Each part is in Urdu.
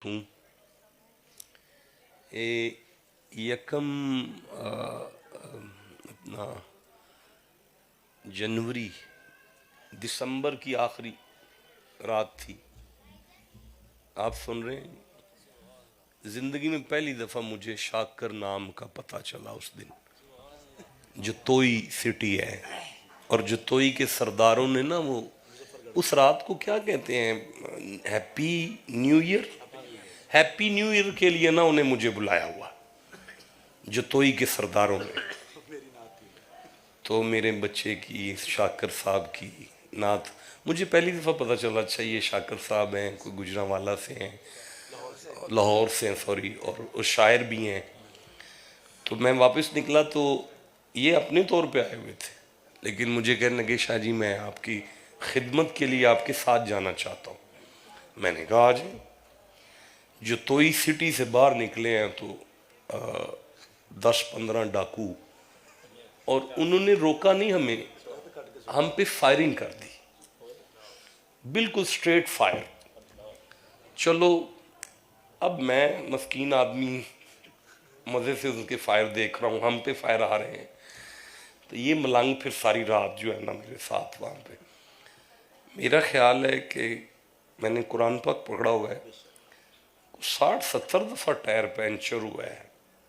ہوں یکم اپنا جنوری دسمبر کی آخری رات تھی. آپ سن رہے ہیں؟ زندگی میں پہلی دفعہ مجھے شاکر نام کا پتہ چلا اس دن. جتوئی سٹی ہے اور جتوئی کے سرداروں نے نا وہ اس رات کو کیا کہتے ہیں، happy new year, happy new year کے لیے نا انہیں مجھے بلایا ہوا جتوئی کے سرداروں نے. تو میرے بچے کی شاکر صاحب کی نعت مجھے پہلی دفعہ پتہ چلا. اچھا یہ شاکر صاحب ہیں، کوئی گجرانوالہ سے ہیں، لاہور سے ہیں سوری، اور شاعر بھی ہیں. تو میں واپس نکلا تو یہ اپنے طور پہ آئے ہوئے تھے، لیکن مجھے کہنے لگے شاہ جی میں آپ کی خدمت کے لیے آپ کے ساتھ جانا چاہتا ہوں. میں نے کہا آج جتوئی سٹی سے باہر نکلے ہیں تو 10-15 ڈاکو، اور انہوں نے روکا نہیں ہمیں، ہم پہ فائرنگ کر دی، بالکل سٹریٹ فائر. چلو اب میں مسکین آدمی مزے سے ان کے فائر دیکھ رہا ہوں، ہم پہ فائر آ رہے ہیں. تو یہ ملنگ پھر ساری رات جو ہے نا میرے ساتھ وہاں پہ. میرا خیال ہے کہ میں نے قرآن پاک پکڑا ہوا ہے، 60-70 دفعہ ٹائر پنچر ہوا ہے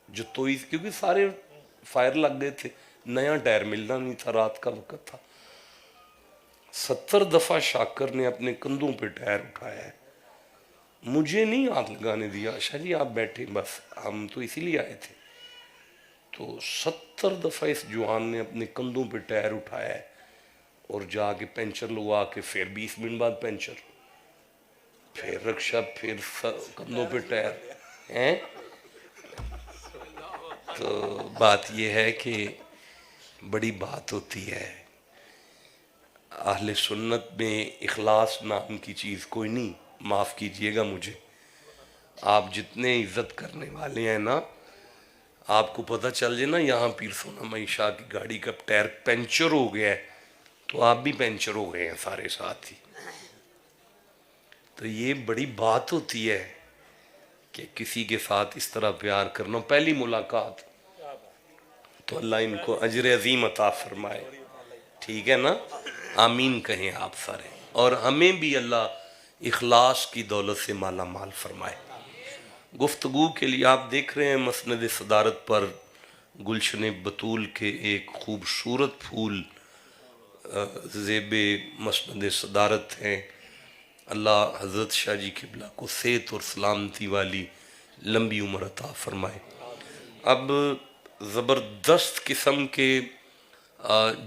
جتوئی، کیونکہ سارے فائر لگ گئے تھے، نیا ٹائر ملنا نہیں تھا، رات کا وقت تھا. 70 دفعہ شاکر نے اپنے کندھوں پہ ٹائر اٹھایا ہے، مجھے نہیں ہاتھ لگانے دیا. شاہ جی آپ بیٹھے، بس ہم تو اسی لیے آئے تھے. تو 70 دفعہ اس جوان نے اپنے کندھوں پہ ٹائر اٹھایا ہے اور جا کے پنچر لگوا کے پھر 20 منٹ بعد پنچر، پھر رکشہ، پھر کندھوں پہ ٹائر ہیں. تو بات یہ ہے کہ بڑی بات ہوتی ہے. اہل سنت میں اخلاص نام کی چیز کوئی نہیں. معاف کیجئے گا مجھے، آپ جتنے عزت کرنے والے ہیں نا، آپ کو پتہ چل جائے نا یہاں پیر سونامئی شاہ کی گاڑی کا ٹائر پنچر ہو گیا ہے تو آپ بھی پنچر ہو گئے ہیں سارے ساتھ ہی. تو یہ بڑی بات ہوتی ہے کہ کسی کے ساتھ اس طرح پیار کرنا. پہلی ملاقات تو اللہ ان کو اجر عظیم عطا فرمائے. ٹھیک ہے نا، آمین کہیں آپ سارے، اور ہمیں بھی اللہ اخلاص کی دولت سے مالا مال فرمائے. گفتگو کے لیے آپ دیکھ رہے ہیں مسند صدارت پر گلشن بطول کے ایک خوبصورت پھول زیب مسند صدارت ہیں. اللہ حضرت شاہ جی قبلہ کو صحت اور سلامتی والی لمبی عمر عطا فرمائے. اب زبردست قسم کے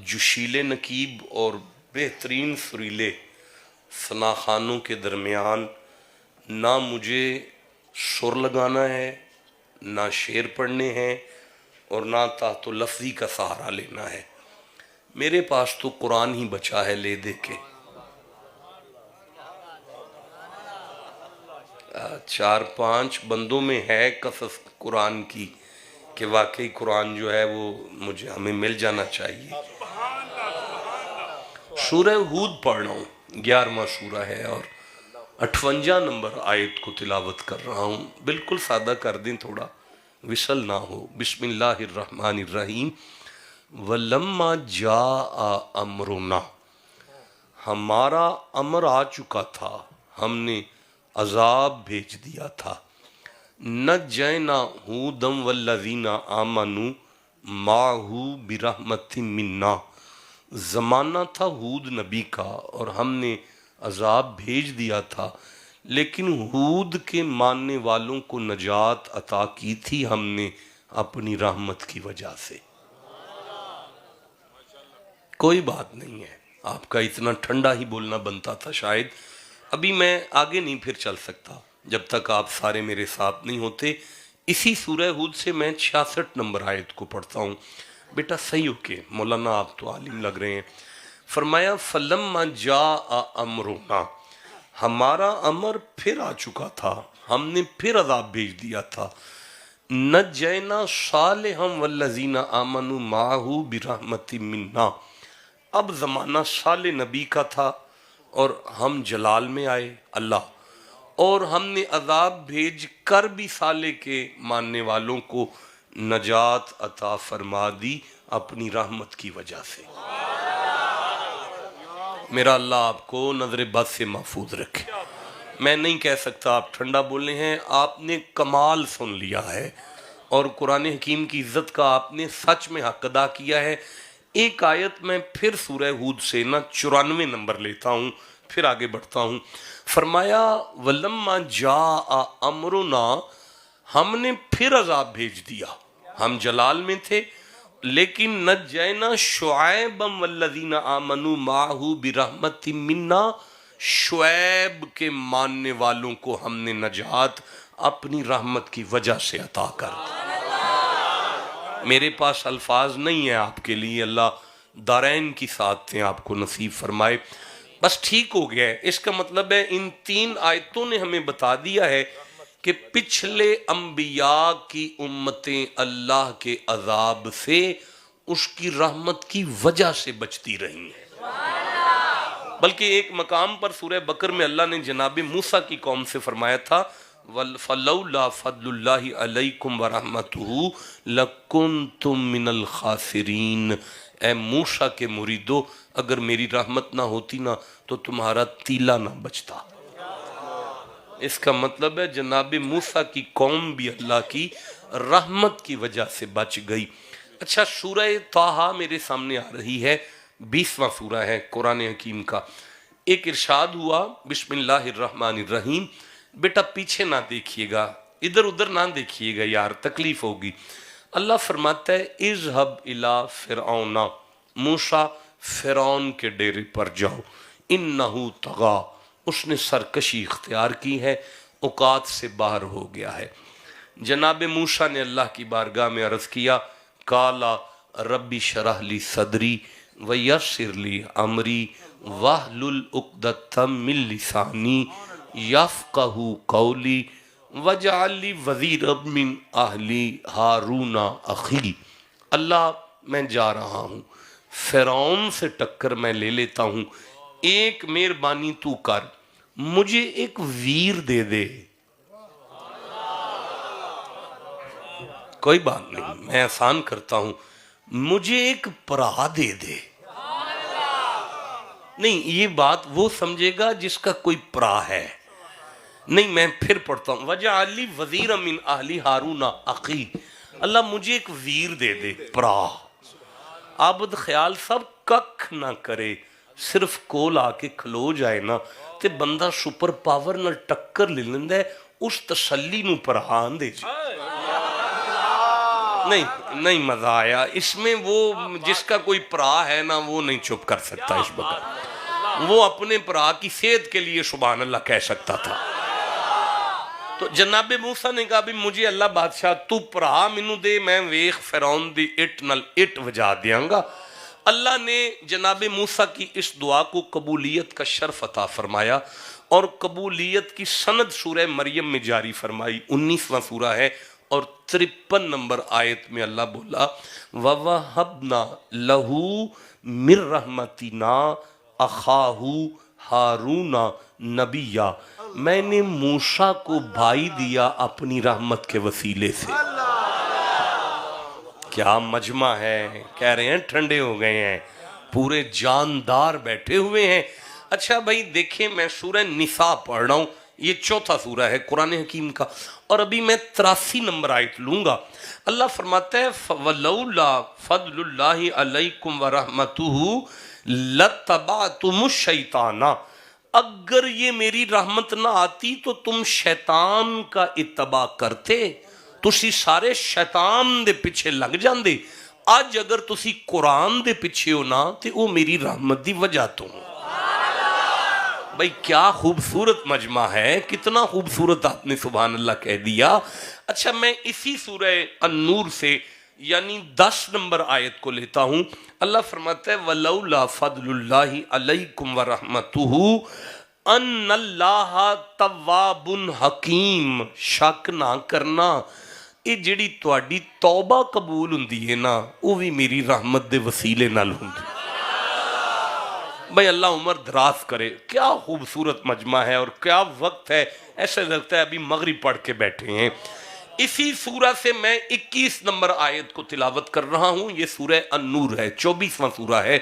جوشیلے نقیب اور بہترین سریلے ثناخانوں کے درمیان نہ مجھے سر لگانا ہے، نہ شعر پڑھنے ہیں، اور نہ تحت و لفظی کا سہارا لینا ہے. میرے پاس تو قرآن ہی بچا ہے لے دے کے. 4-5 بندوں میں ہے قصص قرآن کی کہ واقعی قرآن جو ہے وہ ہمیں مل جانا چاہیے. سورہ ہود پڑھ رہا ہوں، 11واں سورہ ہے اور 58 نمبر آیت کو تلاوت کر رہا ہوں. بالکل سادہ کر دیں، تھوڑا وصل نہ ہو. بسم اللہ الرحمن الرحیم. وَلَمَّا جَاءَ أَمْرُنَا، ہمارا امر آ چکا تھا، ہم نے عذاب بھیج دیا تھا. نَجَّيْنَا هُودًا وَالَّذِينَ آمَنُوا مَعَهُ بِرَحْمَةٍ مِنَّا، زمانہ تھا ہود نبی کا اور ہم نے عذاب بھیج دیا تھا، لیکن ہود کے ماننے والوں کو نجات عطا کی تھی ہم نے اپنی رحمت کی وجہ سے. کوئی بات نہیں ہے، آپ کا اتنا ٹھنڈا ہی بولنا بنتا تھا شاید. ابھی میں آگے نہیں پھر چل سکتا جب تک آپ سارے میرے ساتھ نہیں ہوتے. اسی سورہ ہود سے میں 66 نمبر آیت کو پڑھتا ہوں. بیٹا صحیح ہو کے مولانا آپ تو عالم لگ رہے ہیں. فرمایا فَلَمَّا جَاءَ أَمْرُنَا، ہمارا امر پھر آ چکا تھا، ہم نے پھر عذاب بھیج دیا تھا. نَجَّيْنَا صَالِحًا وَالَّذِينَ آمَنُوا مَعَهُ بِرَحْمَةٍ مِنَّا، اب زمانہ صالح نبی کا تھا اور ہم جلال میں آئے اللہ اور ہم نے عذاب بھیج کر بھی صالح کے ماننے والوں کو نجات عطا فرما دی اپنی رحمت کی وجہ سے۔ میرا اللہ آپ کو نظر بد سے محفوظ رکھے۔ میں نہیں کہہ سکتا آپ ٹھنڈا بولے ہیں، آپ نے کمال سن لیا ہے اور قرآن حکیم کی عزت کا آپ نے سچ میں حق ادا کیا ہے۔ ایک آیت میں پھر سورہ ہود سے 94 نمبر لیتا ہوں، پھر آگے بڑھتا ہوں۔ فرمایا وَلَمَّا جَاءَ أَمْرُنَا، ہم نے پھر عذاب بھیج دیا، ہم جلال میں تھے لیکن نجینا شعیبا والذین آمنوا معہ برحمت منا، شعیب کے ماننے والوں کو ہم نے نجات اپنی رحمت کی وجہ سے عطا کر دی۔ میرے پاس الفاظ نہیں ہیں آپ کے لیے، اللہ دارین کی سعادتیں آپ کو نصیب فرمائے۔ بس ٹھیک ہو گیا ہے، اس کا مطلب ہے ان 3 آیتوں نے ہمیں بتا دیا ہے کہ پچھلے انبیاء کی امتیں اللہ کے عذاب سے اس کی رحمت کی وجہ سے بچتی رہی ہیں۔ بلکہ ایک مقام پر سورہ بقر میں اللہ نے جناب موسیٰ کی قوم سے فرمایا تھا فَلَوْلَا فَضْلُ اللَّهِ عَلَيْكُمْ وَرَحْمَتُهُ لَكُنْتُمْ مِنَ الْخَاسِرِينَ، اے موسیٰ کے مریدو، اگر میری رحمت نہ ہوتی نا تو تمہارا تیلا نہ بچتا۔ اس کا مطلب ہے جناب موسیٰ کی قوم بھی اللہ کی رحمت کی وجہ سے بچ گئی۔ اچھا، سورہ طٰہٰ میرے سامنے آ رہی ہے، 20واں سورہ ہے قرآن حکیم کا۔ ایک ارشاد ہوا بسم اللہ الرحمن الرحیم، بیٹا پیچھے نہ دیکھیے گا، ادھر ادھر نہ دیکھیے گا یار، تکلیف ہوگی۔ اللہ فرماتا ہے اذهب الى فرعون، موسیٰ فرعون کے ڈیرے پر جاؤ، انہو طغیٰ، اس نے سرکشی اختیار کی ہے، اوقات سے باہر ہو گیا ہے۔ جناب موسیٰ نے اللہ کی بارگاہ میں عرض کیا کالا ربی شرح لی صدری ویسر لی امری واحلل عقدۃ من لسانی یفقہوا قولی واجعل لی وزیرا من اہلی ہارون اخی۔ اللہ میں جا رہا ہوں، فرعون سے ٹکر میں لے لیتا ہوں، ایک مہربانی تو کر، مجھے ایک ویر دے دے۔ کوئی بات نہیں، میں آسان کرتا ہوں، مجھے ایک پرا دے دے۔ نہیں، یہ بات وہ سمجھے گا جس کا کوئی پرا ہے۔ نہیں، میں پھر پڑھتا ہوں وَجَعَلْ لِي وَزِيرًا مِّنْ أَهْلِي هَارُونَ أَخِي، اللہ مجھے ایک ویر دے دے، پرا۔ عابد خیال سب ککھ نہ کرے، صرف کول آ کے کھلو جائے نا تے بندہ سپر پاور نہ ٹکر لے لیندہ ہے، اس تسلی نو پرہان دے جائے۔ نہیں مزہ آیا اس میں، وہ جس کا کوئی پرا ہے نا وہ نہیں چپ کر سکتا اس وقت، وہ اپنے پرا کی صحت کے لیے سبحان اللہ کہہ سکتا تھا۔ تو جناب موسیٰ نے کہا بھی مجھے اللہ بادشاہ تو پرا منو دے، میں ویخ فرعون دی اٹ نل اٹ وجا دیاں گا۔ اللہ نے جناب موسیٰ کی اس دعا کو قبولیت کا شرف عطا فرمایا اور قبولیت کی سند سورہ مریم میں جاری فرمائی، 19واں سورہ ہے اور 53 نمبر آیت میں اللہ بولا وَوَهَبْنَا لَهُ مِن رَحْمَتِنَا أَخَاهُ هَارُونَ نَبِيًّا، میں نے موسیٰ کو بھائی دیا اپنی رحمت کے وسیلے سے۔ کیا مجمع ہے، کہہ رہے ہیں ٹھنڈے ہو گئے ہیں، پورے جاندار بیٹھے ہوئے ہیں۔ اچھا بھائی دیکھیں، میں سورہ نساء پڑھ رہا ہوں، یہ 4تھا سورہ ہے قرآن حکیم کا، اور ابھی میں 83 نمبر آیت لوں گا۔ اللہ فرماتا ہے وَلَوْلَا فَضْلُ اللَّهِ عَلَيْكُمْ وَرَحْمَتُهُ لَاتَّبَعْتُمُ الشَّيْطَانَ، اگر یہ میری رحمت نہ آتی تو تم شیطان کا اتباع کرتے، تسی سارے شیطان دے پیچھے لگ جاندے۔ آج اگر تسی قرآن دے پیچھے ہو نا تے وہ میری رحمت دی وجہ تو ہوں۔ بھئی کیا خوبصورت مجمع ہے، کتنا خوبصورت آپ نے سبحان اللہ کہہ دیا۔ اچھا میں اسی سورہ النور سے یعنی 10 نمبر آیت کو لیتا ہوں۔ اللہ فرماتا ہے وَلَوْلَا فَضْلُ اللَّهِ عَلَيْكُمْ وَرَحْمَتُهُ أَنَّ اللَّهَ تَوَّابٌ حَکِیم، شک نہ کرنا، یہ جڑی تواڈی توبہ قبول ہوندی ہے نا وہ بھی میری رحمت دے وسیلے نال ہوندی۔ بھائی اللہ عمر دراز کرے. کیا خوبصورت مجمع ہے اور کیا وقت ہے, ایسا لگتا ہے ابھی مغرب پڑھ کے بیٹھے ہیں. اسی سورہ سے میں 21 نمبر آیت کو تلاوت کر رہا ہوں. یہ سورہ النور ہے, 24واں سورہ ہے.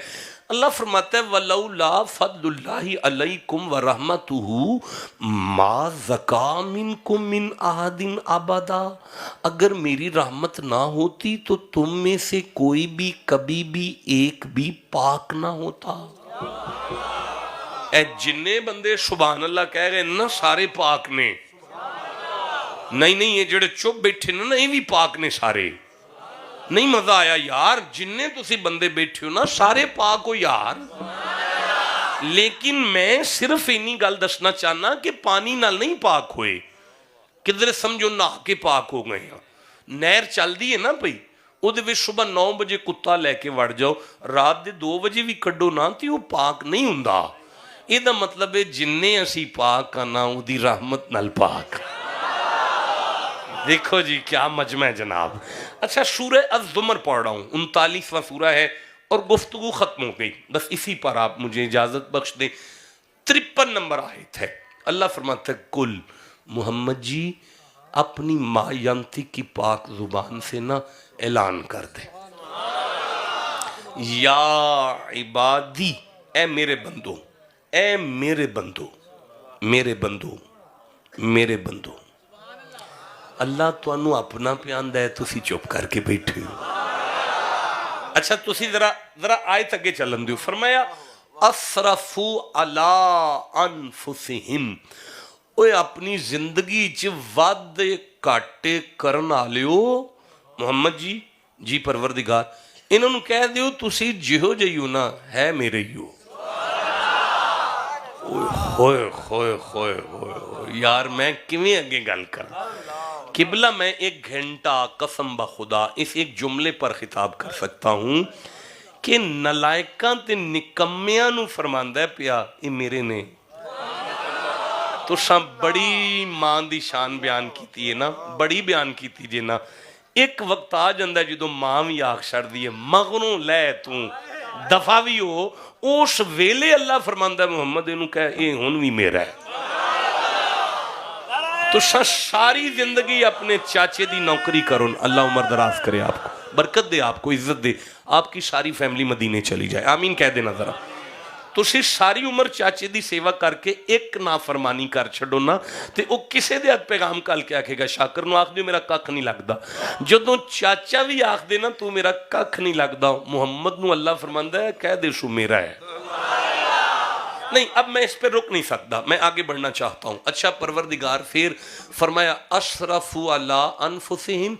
اللہ فرماتا ہے وَلَوْلَا فَضْلُ اللَّهِ عَلَيْكُمْ وَرَحْمَتُهُ مَا زَكَا مِنْكُمْ مِنْ أَحَدٍ أَبَدًا, اگر میری رحمت نہ ہوتی تو تم میں سے کوئی بھی کبھی بھی ایک بھی پاک نہ ہوتا. اے جننے بندے سبحان اللہ کہہ گئے نا سارے پاک نے. نہیں یہ جڑے چپ بیٹھے نا یہ بھی پاک نے سارے. نہیں مزہ آیا یار, جننے تسی بندے بیٹھے ہو نا سارے پاک ہو یار. لیکن میں صرف اینی گل دسنا چاہنا کہ پانی نال نہیں پاک ہوئے, کدھر سمجھو نہا کے پاک ہو گئے ہیں. نہر چل دی ہے نا پئی, او دے وچ صبح 9 بجے کتا لے کے وڑ جاؤ, رات دے 2 بجے بھی کڈو نا تے او پاک نہیں ہوندا. یہ دا مطلب ہے جننے اسی پاک آنا او دی رحمت نال پاک. دیکھو جی کیا مجمع ہے جناب. اچھا سورہ الزمر پڑھ رہا ہوں, 39واں سورہ ہے اور گفتگو ختم ہو گئی. بس اسی پر آپ مجھے اجازت بخش دیں. 53 نمبر آیت ہے. اللہ فرماتا ہے کل محمد جی اپنی ماینتی کی پاک زبان سے نا اعلان کر دے, یا عبادی, اے میرے بندو, اے میرے بندو, میرے بندو, میرے بندو. اللہ تو انو اپنا پیان دے تسی چپ کر کے بیٹھے ہو. اچھا تسی ذرا آیت اگے چلن دیو. فرمایا اسرفو علی انفسہم, اوے اپنی زندگی چ ود کاٹے کرن آلیو محمد جی, جی پروردگار انہوں نے کہہ دیو تسی جہو جیو نا ہے میرے ہی ہو. ہوئے ہوئے ہوئے ہوئے یار میں کیویں اگے گل کر. قبلہ میں 1 گھنٹہ قسم بخدا اس ایک جملے پر خطاب کر سکتا ہوں کہ نلائکاں تے نکمیاں نو فرماندہ ہے پیا یہ میرے نے. تو سب بڑی ماں دی شان بیان کیتی ہے نا, بڑی بیان کیتی جے نا. ایک وقت آ جاندہ جدو ماں بھی آخ شڑ دیئے مغنوں لے تو دفع بھی ہو, اس ویلے اللہ فرماندہ ہے محمد انہوں کہے اے ہون بھی میرا ہے. تو ساری زندگی اپنے چاچے دی نوکری کرون. اللہ عمر دراز کرے, آپ کو برکت دے, آپ کو عزت دے, آپ کی ساری فیملی مدینے چلی جائے. آمین کہہ دینا ذرا. تو ساری عمر چاچے دی سیوا کر کے ایک نافرمانی کر چھڑو نا تے او کسے دے ہاتھ پیغام کال کے آکھے گا شاکر نو آکھ دیو میرا ککھ نہیں لگدا. جدوں چاچا بھی آکھ دے نا تو میرا ککھ نہیں لگدا, محمد نو اللہ فرماندہ ہے کہہ دے شو میرا ہے. نہیں اب میں اس پہ رک نہیں سکتا, میں آگے بڑھنا چاہتا ہوں. اچھا پروردگار پھر فرمایا اسرفو علی انفسہم,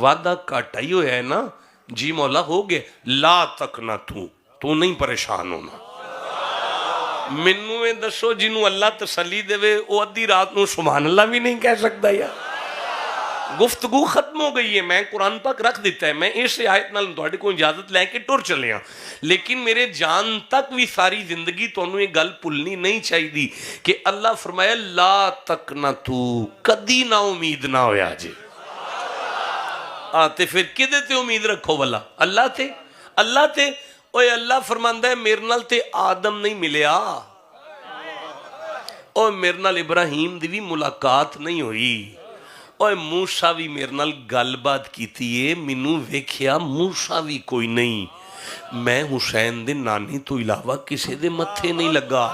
وعدہ کاٹا ہی ہویا ہے نا جی مولا ہو گئے. لا تک نہ تو نہیں پریشان ہونا. منو میں دسو جنہوں اللہ تسلی دے وے او ادھی رات نو سبحان اللہ بھی نہیں کہہ سکتا. یا گفتگو ختم ہو گئی ہے, میں قرآن پاک رکھ دیتا ہے, میں اس آیت نال تواڈے کو اجازت لے کے ٹر چلے ہاں. لیکن میرے جان تک بھی ساری زندگی تو انہوں یہ گل پلنی نہیں چاہی دی کہ اللہ فرمایا لا تک نہ تو کدی نہ امید نہ ہویا جے. آتے پھر کدے تے امید رکھو والا اللہ تے, اللہ تے. اوے اللہ فرماندہ ہے میرے نال تے آدم نہیں ملیا, اوے میرے نال ابراہیم دی بھی ملاقات نہیں ہوئی, اوے موسیٰ بھی میرے نال گل بات کیتی ہے, منو ویکھیا موسیٰ بھی کوئی نہیں, میں حسین دے نانی تو علاوہ کسے دے متھے نہیں لگا.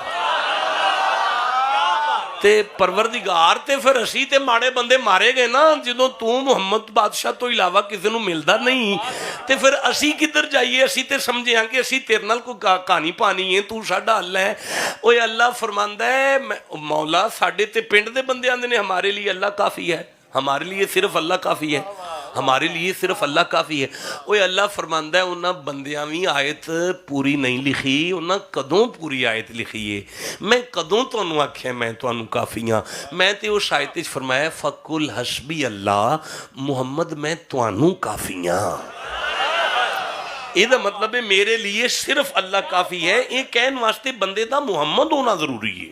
تے پروردگار تے پھر اسی تے ماڑے بندے مارے گئے نا جدوں تو محمد بادشاہ تو علاوہ کسی نو ملدا نہیں تے پھر اسی کدھر جائیے. اسی تے سمجھے ہاں کہ اسی تیرے نال کوئی کہانی پانی ہے, تو ساڈا اللہ ہے. اوے اللہ فرماندا ہے مولا ساڈے تے پنڈ دے بندے آندے نے ہمارے لیے اللہ کافی ہے, ہمارے لیے صرف اللہ کافی ہے, ہمارے لیے صرف اللہ کافی ہے. اوے اللہ فرماندہ ہے انہاں بندیاں بھی آیت پوری نہیں لکھی, انہاں کدوں پوری آیت لکھی ہے. میں کدوں تو انہوں آکھیں میں تو انہوں کافی ہاں. میں تے اس آیت وچ فرمایا فَقُلْ حَسْبِيَ اللَّهُ محمد میں تو انہوں کافی ہاں. یہ دا مطلب ہے میرے لیے صرف اللہ کافی ہے. یہ کہن واسطے بندے دا محمد ہونا ضروری ہے.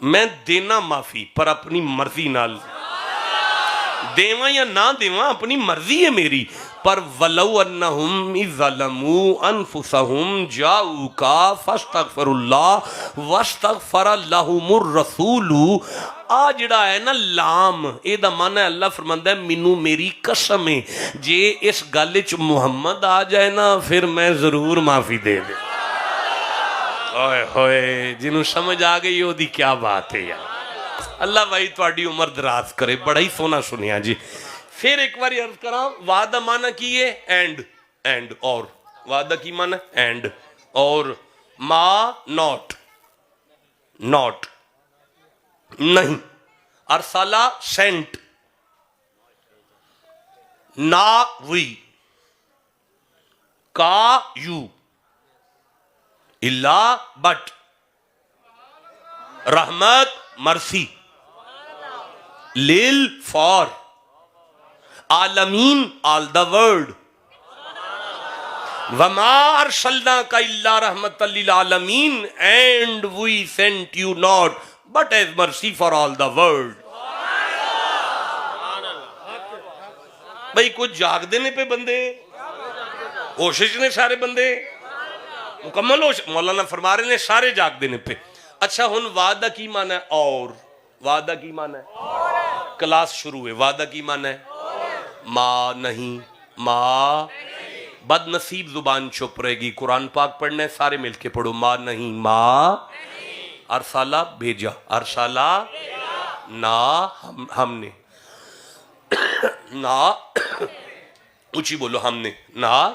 میں دینا معافی پر اپنی مرضی نال دیواں یا نہ دیواں اپنی مرضی ہے میری، پر وَلَوْ أَنَّهُمْ إِذْ ظَلَمُوا أَنفُسَهُمْ جَاءُوكَ فَاسْتَغْفَرُوا اللَّهَ وَاسْتَغْفَرَ لَهُمُ الرَّسُولُ۔ آ جڑا ہے نا لام، اے دا معنی ہے اللہ فرماندا ہے مینوں میری قسم ہے جے اس گل وچ محمد آ جائے نا پھر میں ضرور معافی دے دے۔ اوئے ہوئے جنہوں سمجھ آ گئی ہو دی کیا بات ہے یار، اللہ بھائی تواڈی عمر دراز کرے، بڑا ہی سونا سنیا جی۔ پھر ایک بار عرض کراں، وعدہ معنی کی ہے اینڈ اور، وعدہ کی معنی اینڈ اور، ما نوٹ نہیں، ارسالہ سینٹ، نا وی، کا یو، اللہ بٹ، رحمت مرسی، لیل فار، عالمین آل دا ورلڈ، وما ارسلناک الا رحمت للعالمین and we sent you not but as mercy for all the world. بھئی کچھ جاگ دینے پہ بندے، کوشش نے سارے بندے مکمل ہو، مولانا فرما رہے ہیں سارے جاگ دینے پہ۔ اچھا ہن وعدہ کی معنی ہے اور، وعدہ کی معنی ہے، کلاس شروع ہے، وعدہ کی معنی ہے ما نہیں، ما بد نصیب زبان چپ رہے گی، قرآن پاک پڑھنا ہے سارے مل کے پڑھو، ما نہیں، ما ارسالہ بھیجا، ارسالہ نا ہم نے، نا اونچی بولو ہم نے، نا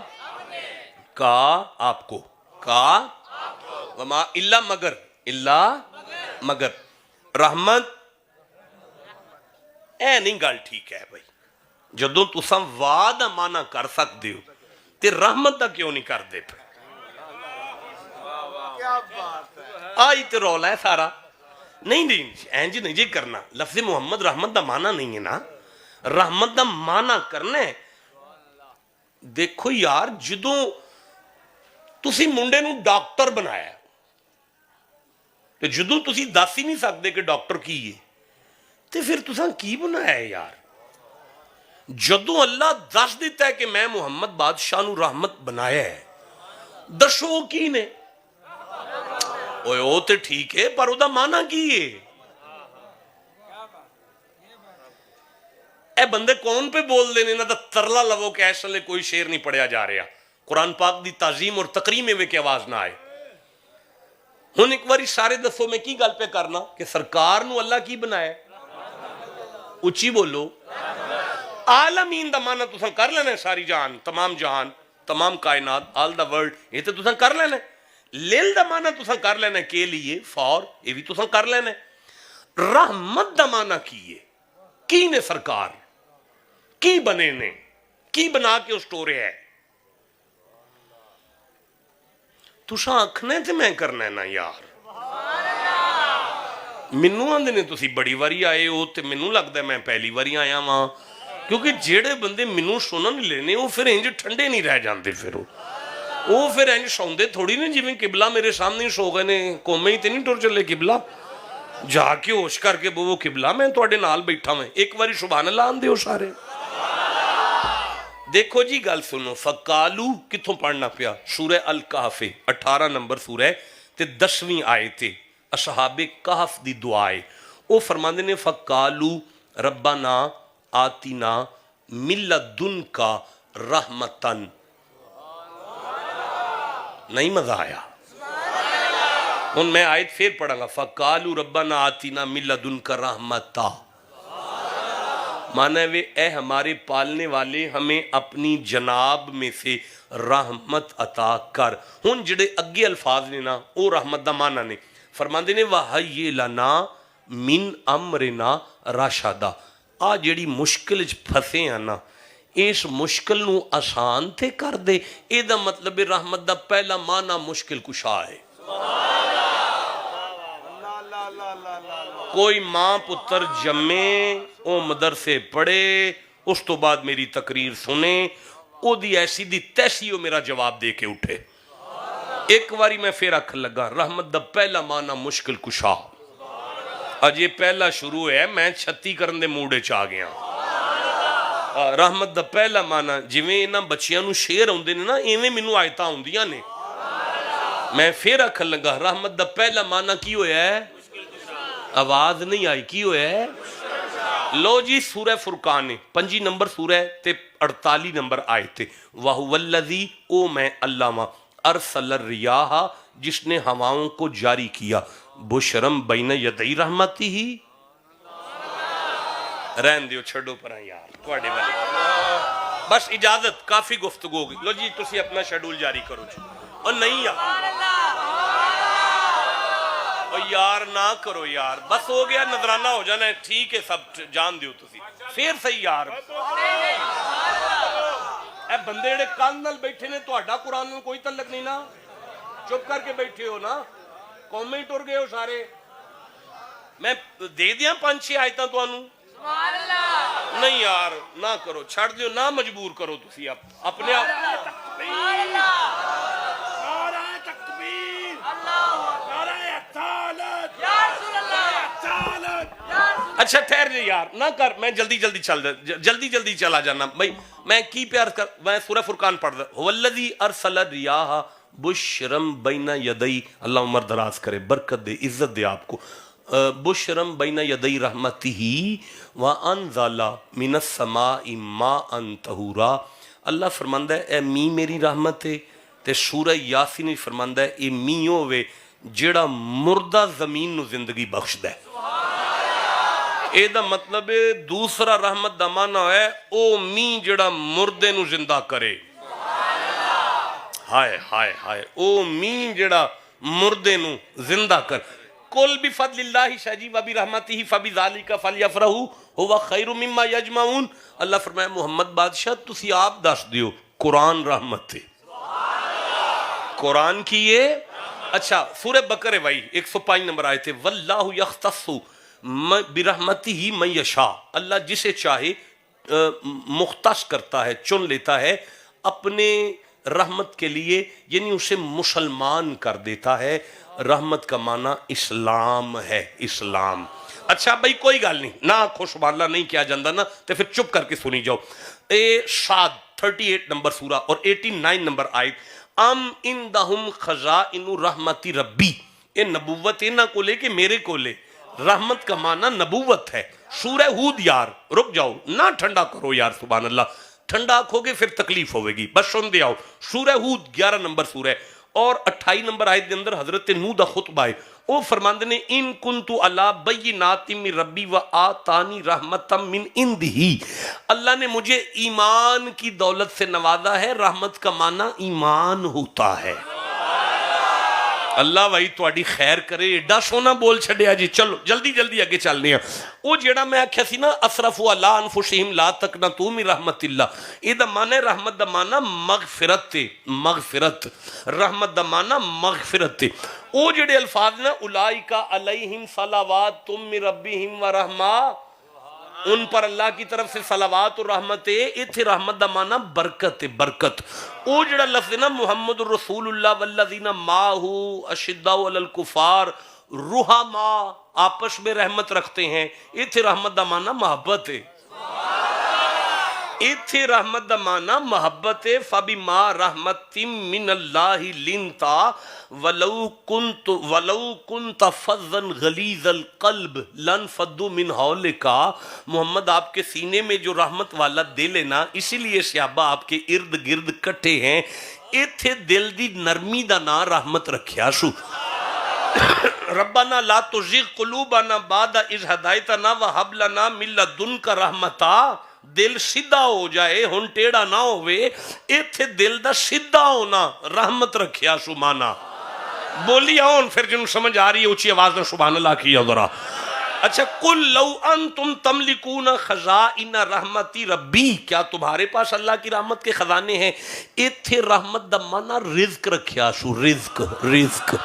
کا آپ کو، کا وما الا مگر، الا مگر، رحمت اے نہیں گل ٹھیک ہے بھائی، جدوں تساں وعدہ مانا کر سکتے ہو تے رحمت دا کیوں نہیں کر دے پہ؟ آئی تے رولا ہے سارا، نہیں اینج نہیں جی کرنا، لفظ محمد رحمت دا مانا نہیں ہے نا، رحمت دا مانا کرنا ہے۔ دیکھو یار جدوں تسی منڈے نو ڈاکٹر بنایا تے جدوں تسی دس ہی نہیں سکتے کہ ڈاکٹر کی ہے تے پھر تساں کی بنایا ہے یار؟ جدوں اللہ دس دیتا ہے کہ میں محمد بادشاہ نو رحمت بنایا ہے، دسو کی نے؟ اوے او تے ٹھیک ہے پر او دا معنی کی ہے؟ اے بندے کون پہ بول دینے نہ دا ترلا لوو کہ ایسا لے کوئی شیر نہیں پڑھیا جا رہا، قرآن پاک دی تعظیم اور تقریم میں کہ آواز نہ آئے۔ ہن ایک باری سارے دسو میں کی گل پہ کرنا کہ سرکار نو اللہ کی بنایا ہے؟ اچھی بولو، عالمین دا معنی تساں کر لینا ہے، ساری جہان، تمام کائنات، آل دا ورلڈ، یہ تو تساں کر لینا ہے۔ لیل دا معنی تساں کر لینا ہے، کے لیے، فار، یہ بھی تساں کر لینا ہے۔ رحمت دا معنی کی ہے؟ کی نے سرکار کی بنے نے، کی بنا کے اس ٹورے ہے؟ تساں آکھنے تے میں کرنا ہے نا یار، منوں آندے نے تسی بڑی واری آئے ہو تے منوں لگدا ہے میں پہلی واری آیا ہاں، کیونکہ جیڑے بندے منوں سنن لینے وہ پھر انج ٹھنڈے نہیں رہ جاندے، وہ پھر انج سوندے تھوڑی نہیں جویں قبلہ میرے سامنے سو گئے نے، قومے ہی تے نہیں ٹر چلے قبلہ، جا کے ہوش کر کے وہ قبلہ میں تواڈے نال بیٹھا میں، ایک باری سبحان اللہ آندے ہو سارے۔ دیکھو جی گل سنو، فقالو کتھوں پڑھنا پیا؟ سورہ الکہف 18 نمبر سورہ تے 10ویں آیت، اصحاب کہف دی دعائے، او فرماندے نے فقالو ربنا آتنا من لدنک رحمتن، نہیں مزہ آیا؟ ان میں آیت پھر پڑھا گا، فقالو ربنا آتنا من لدنک رحمتا، مانا ہے اے ہمارے پالنے والے ہمیں اپنی جناب میں سے رحمت عطا کر۔ ہن جڑے اگے الفاظ نے نا او رحمت دا مانا نے، فرماندے نے وَحَيِّ لَنَا مِنْ أَمْرِنَا رَشَدًا، آ جڑی مشکل پھسے ہیں نا اس مشکل نو آسان تے کر دے، اے دا مطلب رحمت دا پہلا مانا مشکل کشا ہے۔ کوئی ماں پتر جمے، او مدرسے پڑھے، اس تو بعد میری تقریر سنے، او دی ایسی دی تیسی او میرا جواب دے کے اٹھے۔ ایک واری میں پھر اکھ لگا، رحمت دا پہلا معنی مشکل کشا، اجے پہلا شروع ہے، میں 36 کرن دے موڈے چ آ گیا. رحمت دا پہلا معنی جویں انہاں بچیاں نو شیر ہوندے نے نا، ایویں مینوں آیتاں ہوندیاں نے. میں پھر آکھن لگا رحمت دا پہلا معنی کی ہویا ہے؟ آواز نہیں آئی، کی ہویا ہے؟ لو جی سورہ فرقان 5 نمبر سورہ تے 48 نمبر آیت. وَهُوَ الَّذِي، او میں اللہ ماں، ارسل الریاح، جس نے ہواؤں کو جاری کیا، بشرم بین یدئی رحمتی ہی. رہن دیو، چھڑو پر ہیں یار تواڈے والے، بس اجازت، کافی گفتگو ہوگی. لو جی تسی اپنا شیڈول جاری کرو جی. اور نہیں یار، اور یار نہ کرو یار، بس ہو گیا، نظرانہ ہو جانا ہے. ٹھیک ہے سب جان دیو تسی پھر صحیح یار. اے بندے جڑے کان نال بیٹھے نے، تہاڈا قرآن نال کوئی تعلق نہیں نا، چپ کر کے بیٹھے ہو نا، قومیں ہی ٹر گئے ہو سارے. میں دے دیاں 5-6 آیتاں تانوں. نہیں یار نہ کرو، چھڑ دیو، نہ مجبور کرو تسی اپنے آپ. اچھا ٹھہر جائے یار، نہ کر، میں جلدی چلا جانا بھائی. میں کی پیار کر، میں سورہ فرقان پڑھ رہا. هو الذی ارسل الریاح بشرم بین یدئی، اللہ عمر دراز کرے، برکت دے، عزت دے آپ کو. بشرم بین یدئی رحمتہ وانزل من السماء ماء طہورا. اللہ فرماندا ہے اے می میری رحمت ہے. تے سورہ یاسین وچ فرماندا ہے اے می ہوے جیڑا مردہ زمین نو زندگی بخشدا ہے. اے دا مطلب دوسرا رحمت دا معنی ہے او می جڑا مردے نو زندہ کرے. ہائے ہائے ہائے، او می جڑا مردے نو زندہ کر. قل بفضل اللہ شاہ جی وبرحمتہ فبذالک فلیفرحوا ھو خیر مما یجمعون. اللہ فرمایا محمد بادشاہ تسی آپ دس دیو قرآن رحمت ہے. قرآن کی یہ اچھا سورہ بقرہ بھائی 105 نمبر آئے تھے. واللہ یختص برحمتہ من یشاء، اللہ جسے چاہے مختص کرتا ہے، چن لیتا ہے اپنے رحمت کے لیے، یعنی اسے مسلمان کر دیتا ہے. رحمت کا معنی اسلام ہے، اسلام. اچھا بھائی کوئی گل نہیں، نہ آکھو سبحان اللہ نہیں کیا جاندہ نا، تو پھر چپ کر کے سنی جاؤ. صاد 38 نمبر سورہ اور 89 نمبر آیت. ام اندہم خزائن رحمت ربی، یہ نبوت نہ کو لے کہ میرے کو لے. رحمت کا معنی نبوت ہے. سورہ ہود یار رک جاؤ، نہ ٹھنڈا کرو یار سبحان اللہ، ٹھنڈا آنکھو گے پھر تکلیف ہوئے گی. بس سن دے آؤ سورہ ہود 11 نمبر سورہ اور 28 نمبر آیت کے اندر حضرت نوح دا خطبہ ہے. او فرماندے نے ان کنتو علی بینات من ربی و آتانی رحمتا من عندہ، اللہ نے مجھے ایمان کی دولت سے نوازا ہے. رحمت کا معنی ایمان ہوتا ہے. اللہ بھائی تواڈی خیر کرے، ایڈا سونا بول چھڑیا جی. چلو جلدی اگے چلنے ہیں. وہ جیڑا میں آکھیا سی نا اسرفوا علی انفسہم لا تقنطوا من رحمت اللہ، یہ دا معنی رحمت دا معنی مغفرت، مغفرت. رحمت دا معنی مغفرت. وہ جڑے الفاظ نا اولئک علیہم صلوات من ربہم ورحمہ، ان پر اللہ کی طرف سے صلوات و رحمت ہے. اتھے رحمت دا معنی برکت ہے، برکت. او جڑا لفظ نا محمد الرسول اللہ والذین معہ اشداء علی الکفار رحماء، آپس میں رحمت رکھتے ہیں. اتھے رحمت دا معنی محبت ہے. اتھے رحمت دا معنی محبت ہے. فبما رحمت من اللہ لنتا ولو کنت فظا غلیظ القلب لانفضوا من حولک. محمد آپ کے سینے میں جو رحمت والا دل ہے نا، اسی لیے صحابہ آپ کے ارد گرد کٹھے ہیں. ایتھے دل دی نرمی دا نا رحمت رکھیا سو. ربنا لا تزغ قلوبنا بعد اذ ہدایتنا وہب لنا من لدنک رحمتا. دل سیدھا ہو جائے، ہن ٹیڑا نہ ہوئے. ایتھے دل دا سیدھا ہونا رحمت رکھیا سو مانا. بولی آؤن پھر جنہوں سمجھ آ رہی ہے اچھی آواز میں سبحان اللہ کیا ذرا. اچھا قل لو انتم تملکون خزائن رحمتی ربی، کیا تمہارے پاس اللہ کی رحمت کے خزانے ہیں. ایتھے رحمت دا معنی رزق رکھیا سو، رزق رزق.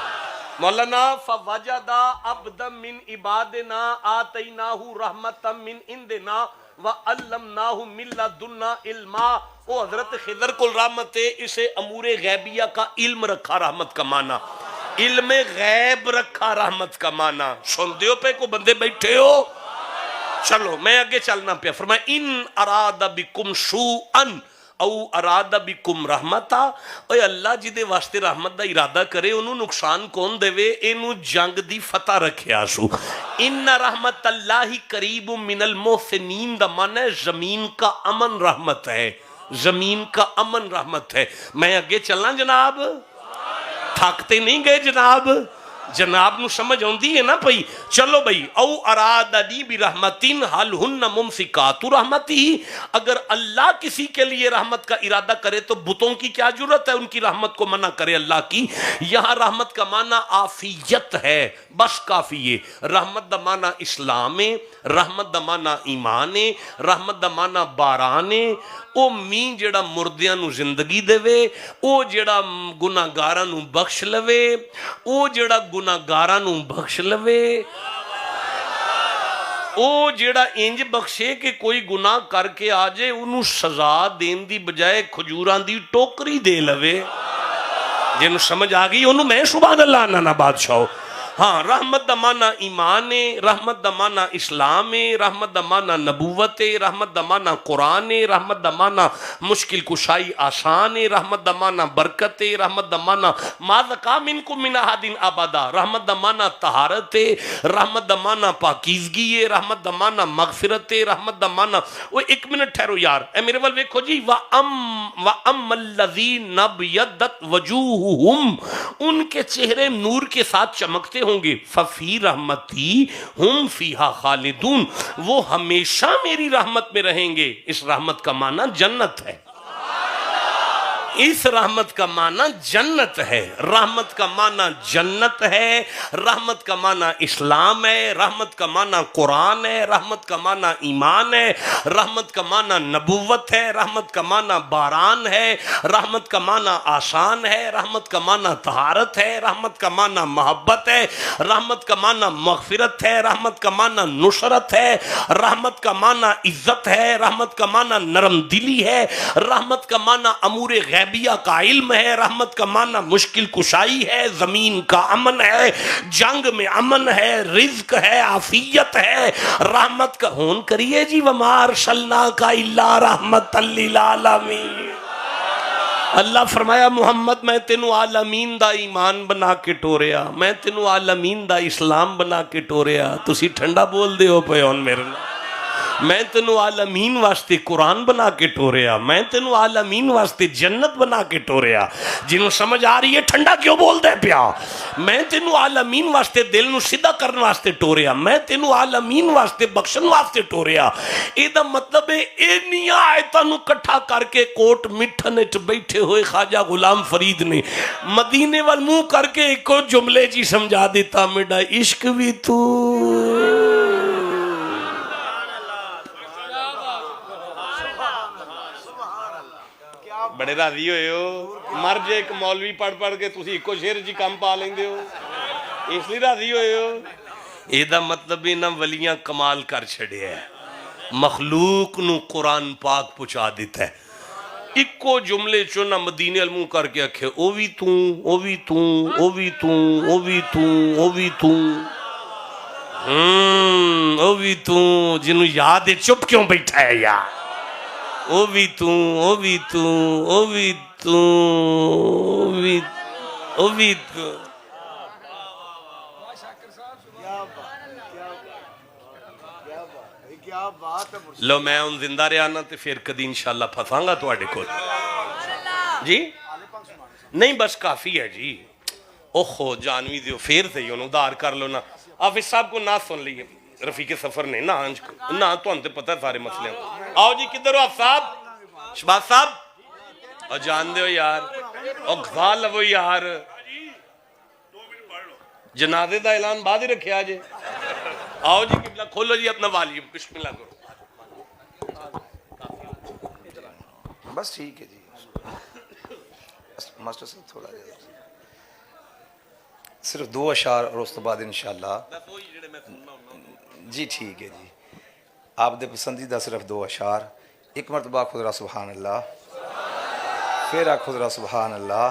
مولانا فوجدا عبدا من عبادنا آتیناہ رحمتا من عندنا وعلمناہ من لدنا علما. وہ حضرت خضر کو رحمت ہے، اسے امور غیبیہ کا علم رکھا رحمت کا معنی. علم غیب رکھا رحمت کا معنی سن دیو پہ کو بندے بیٹھے ہو چلو میں آگے چلنا پیا فرمایا ان اراد بکم سوءن او اراد بکم رحمتا اے اللہ جی دے واسطے رحمت دا ارادہ کرے انہوں نقصان کون دے وے انہوں جنگ دی فتح رکھیا سو ان رحمت اللہ قریب من المحسنین دا معنی ہے زمین کا امن رحمت ہے زمین کا امن رحمت ہے میں آگے چلنا جناب تھکتے نہیں گئے جناب جناب نو سمجھ ہوندی ہے نا بھئی چلو بھئی او ارادنی برحمتین حل ہن ممسکات رحمتی اگر اللہ کسی کے لیے رحمت کا ارادہ کرے تو بتوں کی کیا ضرورت ہے ان کی رحمت کو منع کرے اللہ کی یہاں رحمت کا معنی عافیت ہے بس کافی ہے رحمت دا معنی اسلام ہے رحمت دا معنی ایمان ہے رحمت دا معنی باران ہے او مین جڑا مردیاں نو زندگی دے وے او جڑا گناہگاراں نو بخش لوے او جڑا گناہگاراں نو بخش لوے او جڑا انج بخشے کہ کوئی گناہ کر کے آ جائے انہوں سزا دین دی بجائے کھجوراں دی ٹوکری دے لوے جنہوں سمجھ آگئی انہوں میں سبحان اللہ نانا بادشاہ ہاں رحمت دا معنی ایمان ہے رحمت دا معنی اسلام ہے رحمت دا معنی نبوت ہے رحمت دا معنی قرآن ہے رحمت دا معنی مشکل کشائی آسان ہے رحمت دا معنی برکت ہے رحمت دا معنی ما ذکا منکم من احد ابدا رحمت دا معنی طہارت ہے رحمت دا معنی پاکیزگی ہے رحمت دا معنی مغفرت ہے رحمت دا معنی وہ ایک منٹ ٹھہرو یار اے میرے وال ویکھو جی وَأَمَّ الَّذِينَ ابْيَضَّتْ وَجُوهُهُمْ ان کے چہرے نور کے ساتھ چمکتے ہوں گے ففی رحمتی ہم فیہا خالدون وہ ہمیشہ میری رحمت میں رہیں گے اس رحمت کا معنی جنت ہے اس رحمت کا معنی جنت ہے رحمت کا معنی جنت ہے رحمت کا معنی اسلام ہے رحمت کا معنی قرآن ہے رحمت کا معنی ایمان ہے رحمت کا معنی نبوت ہے رحمت کا معنی باران ہے رحمت کا معنی آسان ہے رحمت کا معنی طہارت ہے رحمت کا معنی محبت ہے رحمت کا معنی مغفرت ہے رحمت کا معنی نصرت ہے رحمت کا معنی عزت ہے رحمت کا معنی نرم دلی ہے رحمت کا معنی امور غیبیہ کا علم ہے رحمت کا معنی مشکل کشائی ہے زمین کا امن ہے جنگ میں امن ہے رزق ہے عافیت ہے رحمت کا ہون کریے جی وَمَا أَرْسَلْنَاكَ إِلَّا رَحْمَةً لِّلْعَالَمِينَ اللہ فرمایا محمد میں تینوں عالمین دا ایمان بنا کے ٹوریا میں تینوں عالمین دا اسلام بنا کے ٹوریا تسی ٹھنڈا بول دے ہو پیون میرے میں تینوں عالمین واسطے قرآن بنا کے ٹوریا میں تینوں عالمین واسطے جنت بنا کے ٹوریا جنہوں سمجھ آ رہی ہے ٹھنڈا کیوں بول دے پیا میں تینوں عالمین واسطے دل نو سیدھا کرنے واسطے ٹوریا میں تینوں عالمین واسطے بخشن واسطے ٹوریا ایدہ مطلب ہے اینیاں آیتاں نو کٹھا کر کے کوٹ مٹھنٹ بیٹھے ہوئے خواجہ غلام فرید نے مدینے والمو کر کے ایک جملے جی سمجھا دیتا میڈا عشق بھی تو بڑے راضی ہوئے ہو مر جے ایک مولوی پڑھ پڑھ کے تسی ایک شیر جی کام پا لیں دے ہو اس لیے راضی ہوئے ہو ایدہ مطلب نہ ولیاں کمال کر چھڑے ہے مخلوق نو قرآن پاک پچا دیتا ہے ایکو جملے چونہ مدینے علموں کر کے اکھے او بھی توں او بھی توں او بھی توں او بھی توں او بھی توں او بھی توں جنہوں یاد ہے چپ کیوں بیٹھا ہے یار او بھی توں او بھی توں او بھی توں او بھی توں لو میں ان زندہ رہانا تے پھر کدی انشاءاللہ پھساں گا تو آڈے کو جی نہیں بس کافی ہے جی اوہو جانوی دیو پھر سے یوں ادار کر لو نا حافظ صاحب کو نہ سن لیے رفیق سفر نے نہ آنج کو نہ تو انتے پتہ ہے سارے مسئلے ہیں آؤ جی کدھر ہو آپ صاحب شباز صاحب اور جان دے ہو یار اور گھا لو یار جنازے دا اعلان بعد ہی رکھے آجے آؤ جی قبلہ کھولو جی اپنا والیوم بسم اللہ کرو بس ٹھیک ہے جی ماسٹر صاحب تھوڑا صرف 2 اشعار اور اس تو بعد انشاءاللہ جی ٹھیک ہے جی آپ دے پسندیدہ صرف 2 اشعار ایک مرتبہ خود را سبحان اللہ پھر خود را سبحان اللہ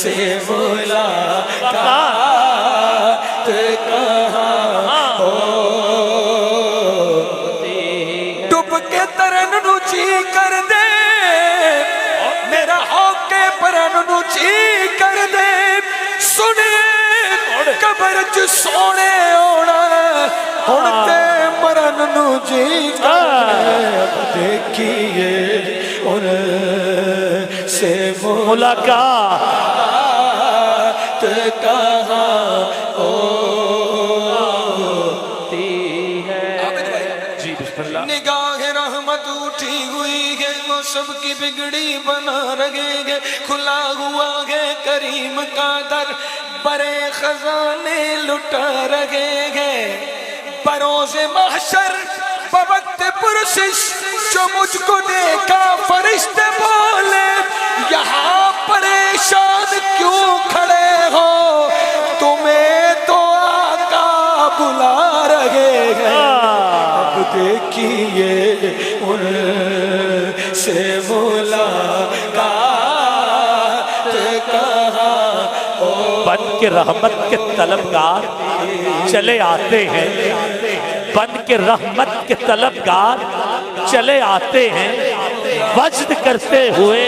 سے ملاقات کہاں ہوتی ہے ڈب کے ترن نو چی کر دے میرا ہو کے پرن نو چی کر دے سنے قبر چ سونے ہونا ہن تے مرن نو جی کر دیکھیے ان سے ملاقات کہاں ہوتی ہے جی بسم اللہ نگاہ رحمت اٹھی ہوئی ہے وہ سب کی بگڑی بنا رہے گے کھلا ہوا ہے کریم کا در بڑے خزانے لٹا رہے گے بروز محشر بوقت پرسش جو مجھ کو دیکھا فرشتے بولے یہاں پریشان کیوں کھڑے ہو تمہیں تو آقا بلا رہے ہیں اب دیکھیے ان سے ملاقات کہاں بن کے رحمت کے طلبگار چلے آتے ہیں بن کے رحمت کے طلبگار چلے آتے ہیں وجد کرتے ہوئے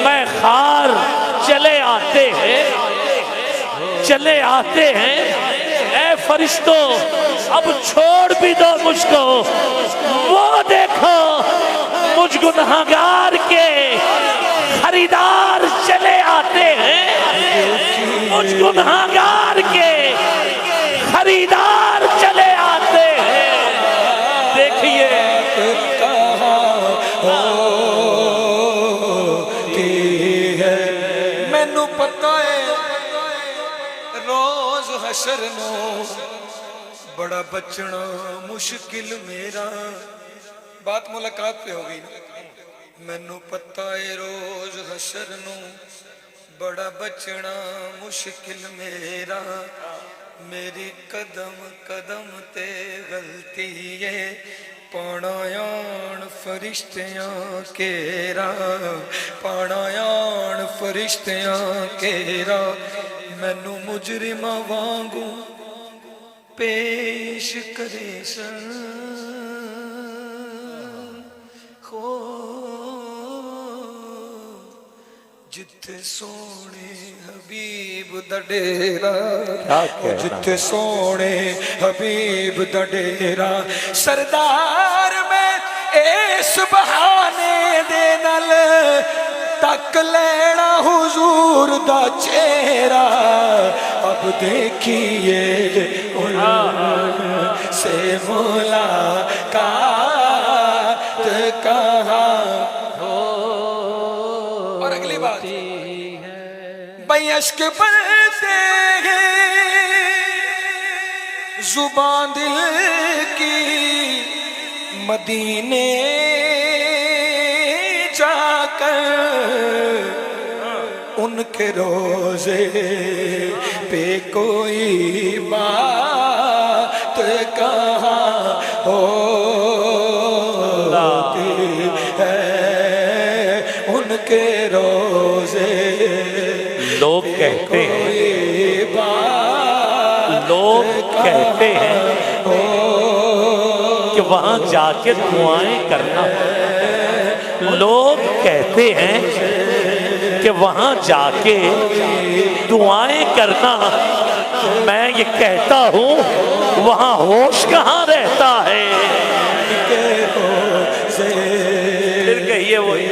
میں خار چلے آتے ہیں اے فرشتوں اب چھوڑ بھی دو مجھ کو وہ دیکھو مجھ گنہگار کے خریدار چلے آتے ہیں مجھ گنہگار کے خریدار چلے آتے ہیں دیکھیے مینوں پتہ ہے روز حشر نو بڑا بچنا مشکل میرا بات ملاقات پہ ہو گئی نا مینوں پتہ ہے روز حشر نو بڑا بچنا مشکل میرا میری قدم قدم تے غلطی ہے پانا یان فرشتیاں کیرا پانا یان فرشتیاں کیرا مینوں مجرم وانگوں پیش کرے سن جتھے سونے حبیب دا ڈیرا جتھے سونے حبیب دا ڈیرا سردار میں اس بہانے دے نال تک لینا حضور دا چہرہ اب دیکھیے ان سے ملاقات کہاں اور اگلی بات بھائی عشق بنتے ہیں زبان دل کی مدینے جا کر ان کے روزے پہ کوئی بات کہاں ہوتی ہے ان کے روزے لوگ کہتے ہیں کہ وہاں جا کے دعائیں کرنا لوگ کہتے ہیں کہ وہاں جا کے دعائیں کرنا میں یہ کہتا ہوں وہاں ہوش کہاں رہتا ہے پھر کہیے وہی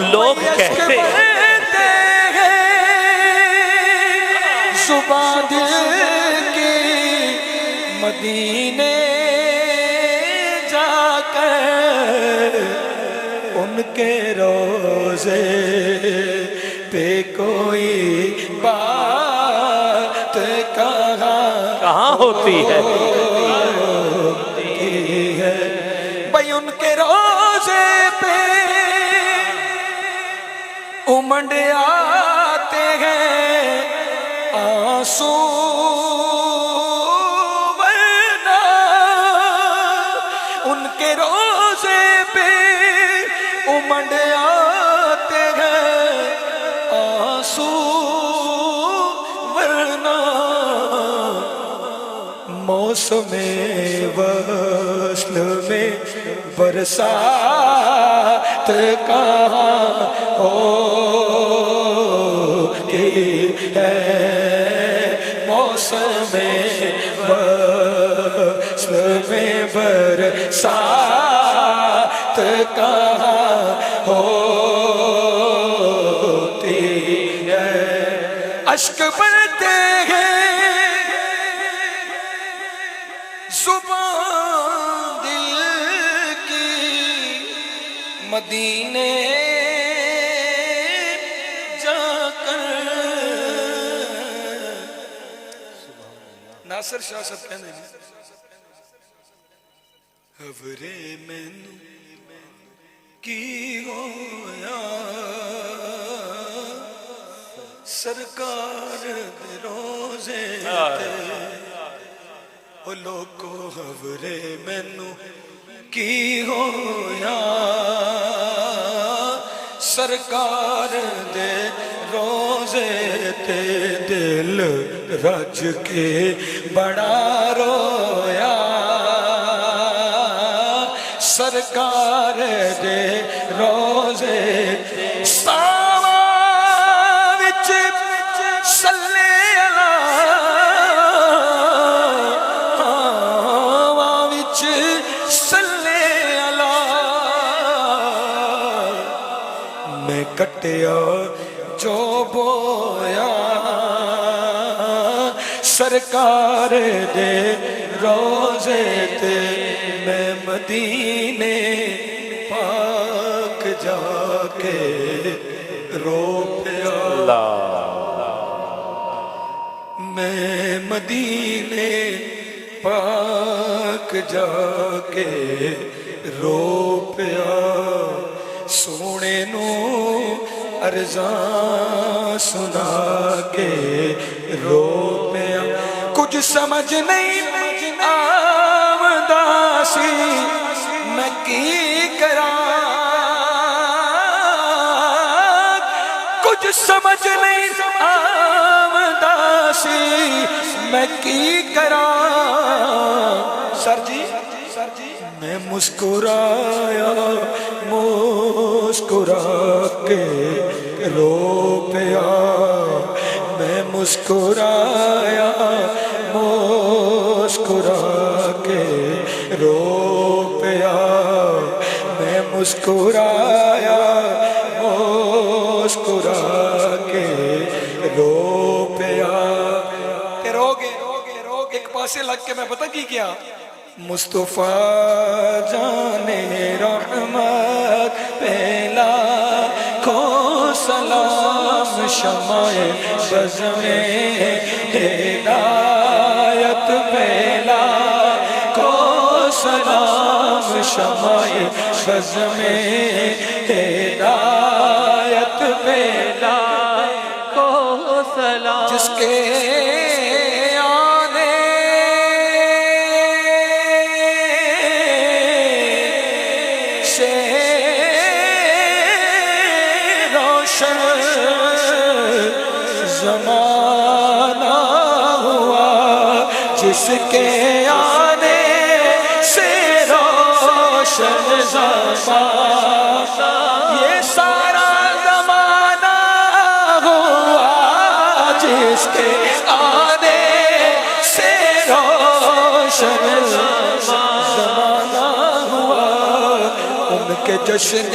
لوگ کہتے ہیں زبان دل کی مدینے جا کر ان کے روزے پہ کوئی بات کہاں ہوتی ہے بھائی ان کے روزے پہ امنڈ آتے ہیں آنسو ورنہ ان کے روزے پہ امنڈ موسم وصل میں برسات کہاں ہوتی ہے، موسم وصل میں برسات کہاں ہوتی ہے، اشک بڑھتے ہیں زبان دل کی، مدینے جا کر ناصر شاہ صاحب کہنے ہیں خبرے مینو کی ہویا سرکار دے روزے تے، او لوگو خبرے مینو کی ہویا سرکار دے روزے تے، دل رج کے بڑا رویا سرکار دے روزے، ساواں وچ صلی اللہ، ہاواں وچ صلی اللہ، میں کٹیا جو بویا سرکار دے روزے تے، میں مدینے پاک جا کے رو پیا، میں مدینے پاک جا کے رو پیا، سونے نو ارزاں سنا کے رو پیا، کچھ سمجھ نہیں آمدا سی میں کی کراں، کچھ سمجھ نہیں آمدا سی میں کی کراں، سر جی میں مسکرایا مسکرا کے رو پیا، میں مسکرایا مسکرا کے رو پیا، میں مسکرایا مسکرا کے رو پیا، کہ رو گے ایک پاسے لگ کے میں پتہ کی کیا، مصطفیٰ جانے رحمت پہلا کو سلام، شمع بز میں ہدایت پہلا کو سلام، شمع بز میں ہدایت پہلا کو سلام، جس کے زمانہ ہوا، جس کے آنے سے روشن زمانہ، یہ سارا زمانہ ہوا، جس کے آنے سے روشن زمانہ ہوا، ان کے جشن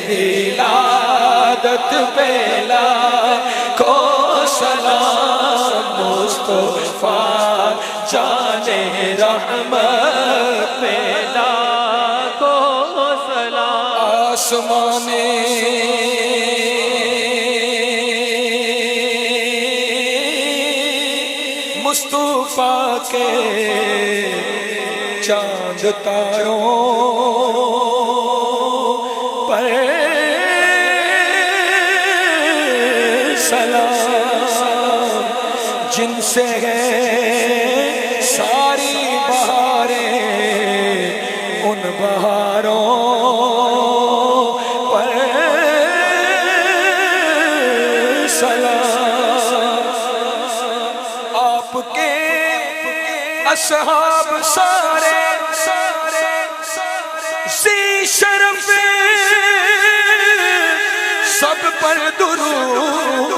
ولادت پہلا کو سلام، مصطفیٰ جانے رحمت پہلا کو سلام، آسمان مصطفیٰ کے چاند تاروں پر سلام، جن سے ہے ساری بہاریں، ان بہاروں پر سلام، آپ کے اصحاب سارے ذی شرف سب پر درود